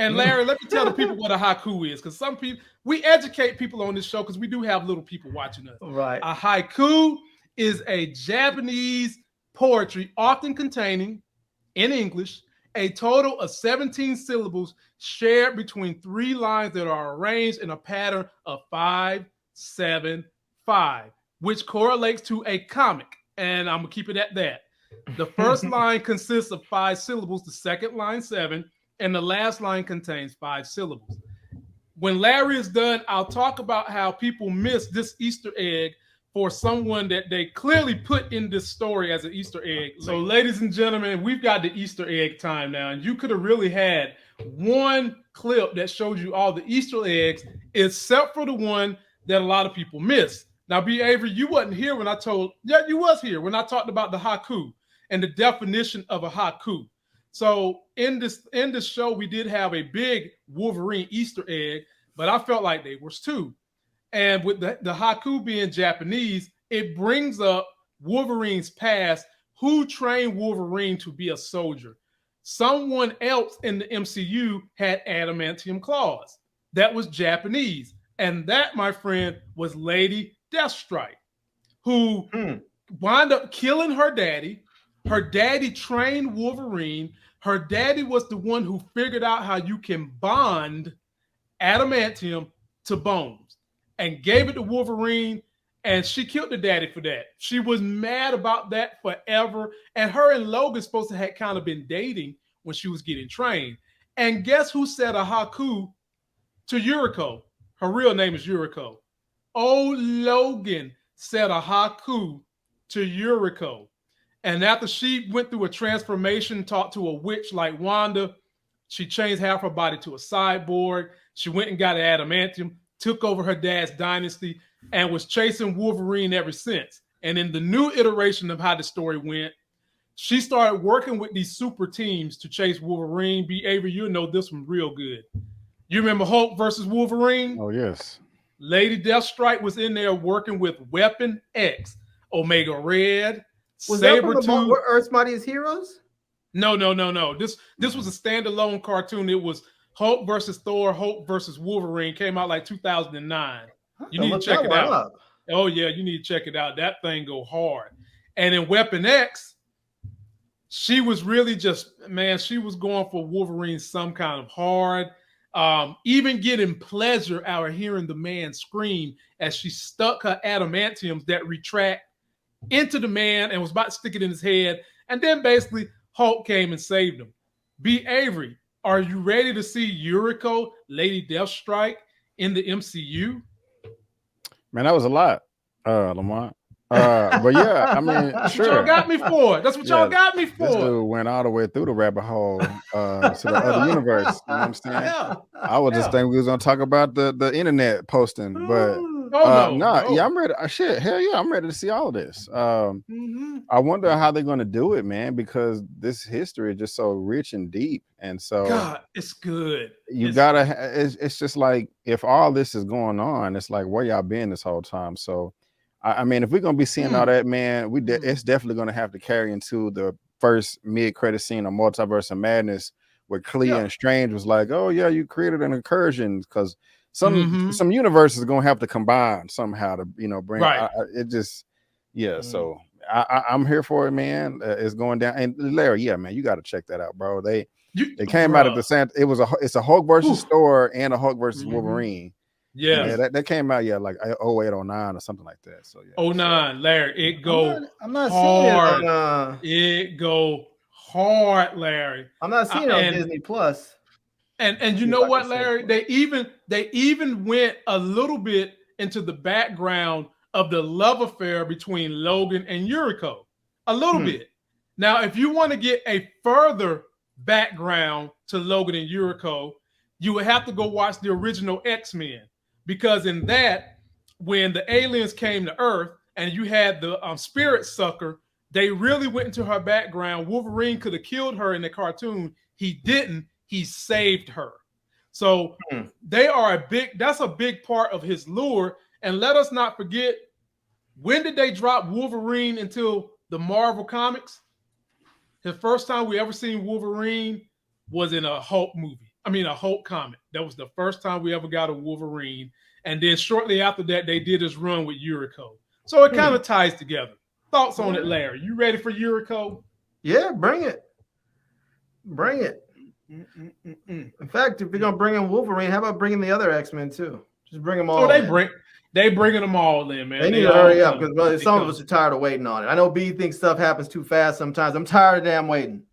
And Larry, let me tell the people what a haiku is, because some people, we educate people on this show because we do have little people watching us. Right. A haiku is a Japanese poetry, often containing, in English, a total of 17 syllables shared between 3 lines that are arranged in a pattern of 5, 7, 5, which correlates to a comic. And I'm going to keep it at that. The first line consists of 5 syllables, the second line 7, and the last line contains 5 syllables. When Larry is done, I'll talk about how people miss this Easter egg for someone that they clearly put in this story as an Easter egg. So, ladies and gentlemen, we've got the Easter egg time now, and you could have really had one clip that showed you all the Easter eggs, except for the one that a lot of people miss. Now, B. Avery, you wasn't here when I you was here when I talked about the haiku and the definition of a haiku. So in this show, we did have a big Wolverine Easter egg, but I felt like there was 2. And with the haiku being Japanese, it brings up Wolverine's past, who trained Wolverine to be a soldier. Someone else in the MCU had adamantium claws. That was Japanese. And that, my friend, was Lady Deathstrike, who wound up killing her daddy. Her daddy trained Wolverine. Her daddy was the one who figured out how you can bond adamantium to bones and gave it to Wolverine, and she killed the daddy for that. She was mad about that forever, and her and Logan supposed to have kind of been dating when she was getting trained. And guess who said a haiku to Yuriko? Her real name is Yuriko. Old Logan said a haiku to Yuriko. And after she went through a transformation, talked to a witch like Wanda, she changed half her body to a cyborg. She went and got adamantium, took over her dad's dynasty, and was chasing Wolverine ever since. And in the new iteration of how the story went, she started working with these super teams to chase Wolverine. B. Avery, you know this one real good. You remember Hulk versus Wolverine? Oh, yes. Lady Deathstrike was in there working with Weapon X, Omega Red, Was that from Sabretooth. Earth's Mightiest Heroes? No. This was a standalone cartoon. It was Hulk versus Thor, Hulk versus Wolverine. Came out like 2009. You need to check it out. Oh, yeah, you need to check it out. That thing go hard. And in Weapon X, she was really she was going for Wolverine some kind of hard. Even getting pleasure out of hearing the man scream as she stuck her adamantiums that retract into the man and was about to stick it in his head. And then basically Hulk came and saved him. B. Avery, are you ready to see Yuriko, Lady Deathstrike in the MCU? Man, that was a lot, Lamont. But yeah, I mean, That's sure. what y'all got me for. That's what y'all got me for. This dude went all the way through the rabbit hole to the other universe. You know what I'm saying? Yeah. I was just thinking we was gonna talk about the internet posting, but yeah, I'm ready. Hell yeah, I'm ready to see all of this. I wonder how they're gonna do it, man, because this history is just so rich and deep, and so God, it's good. It's just like if all this is going on, it's like where y'all been this whole time. So I mean, if we're gonna be seeing all that, man, it's definitely gonna have to carry into the first mid-credit scene of Multiverse of Madness, where Clea and Strange was like, "Oh yeah, you created an incursion," because some universes are gonna have to combine somehow to bring it. Just So I'm here for it, man. It's going down. And Larry, yeah, man, you got to check that out, bro. They came out at the same. It's a Hulk versus Thor and a Hulk versus Wolverine. Yeah, that came out like 08, 09 or something like that. So yeah, 09, Larry, it go. I'm not hard. seeing it. It go hard, Larry. I'm not seeing it on Disney Plus. And you know what, Larry? They even went a little bit into the background of the love affair between Logan and Yuriko. A little bit. Now, if you want to get a further background to Logan and Yuriko, you would have to go watch the original X-Men. Because in that, when the aliens came to Earth and you had the spirit sucker, they really went into her background. Wolverine could have killed her in the cartoon. He didn't. He saved her. So they are that's a big part of his lure. And let us not forget, when did they drop Wolverine into the Marvel Comics? The first time we ever seen Wolverine was in a Hulk movie. a Hulk comic. That was the first time we ever got a Wolverine. And then shortly after that, they did this run with Yuriko. So it kind of ties together. Thoughts on it, Larry? You ready for Yuriko? Yeah, bring it. Bring it. In fact, if you're gonna bring in Wolverine, how about bringing the other X-Men too? Just bring them all. Oh, they bringing them all in, man. They need to hurry up because some of us are tired of waiting on it. I know B thinks stuff happens too fast sometimes. I'm tired of damn waiting.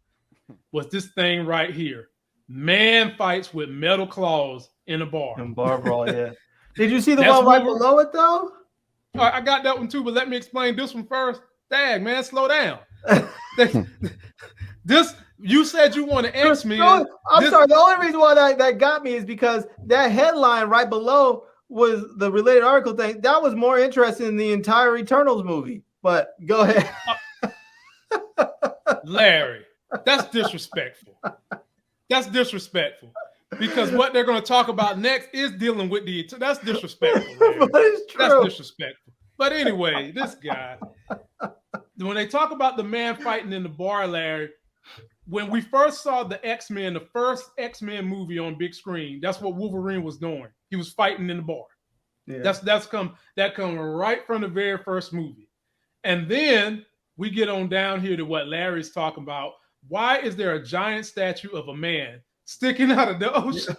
What's this thing right here? Man fights with metal claws in a bar. In bar brawl, yeah. Did you see the one right below it though? I got that one too, but let me explain this one first. Dang, man, slow down. This you said you want an X-Men. I'm sorry. The only reason why that got me is because that headline right below was the related article thing. That was more interesting than the entire Eternals movie. But go ahead. Larry, that's disrespectful. That's disrespectful. Because what they're going to talk about next is dealing with that's disrespectful. But it's true. That's disrespectful. But anyway, this guy, when they talk about the man fighting in the bar, Larry, when we first saw the X-Men, the first X-Men movie on big screen, that's what Wolverine was doing. He was fighting in the bar. Yeah. That come right from the very first movie. And then we get on down here to what Larry's talking about. Why is there a giant statue of a man sticking out of the ocean?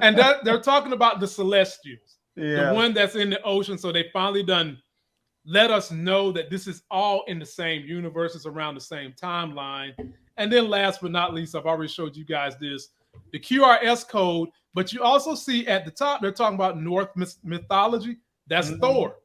And they're talking about the Celestials, the one that's in the ocean. So they finally done let us know that this is all in the same universe. It's around the same timeline. And then last but not least, I've already showed you guys this, the QRS code. But you also see at the top, they're talking about Norse mythology. That's Thor.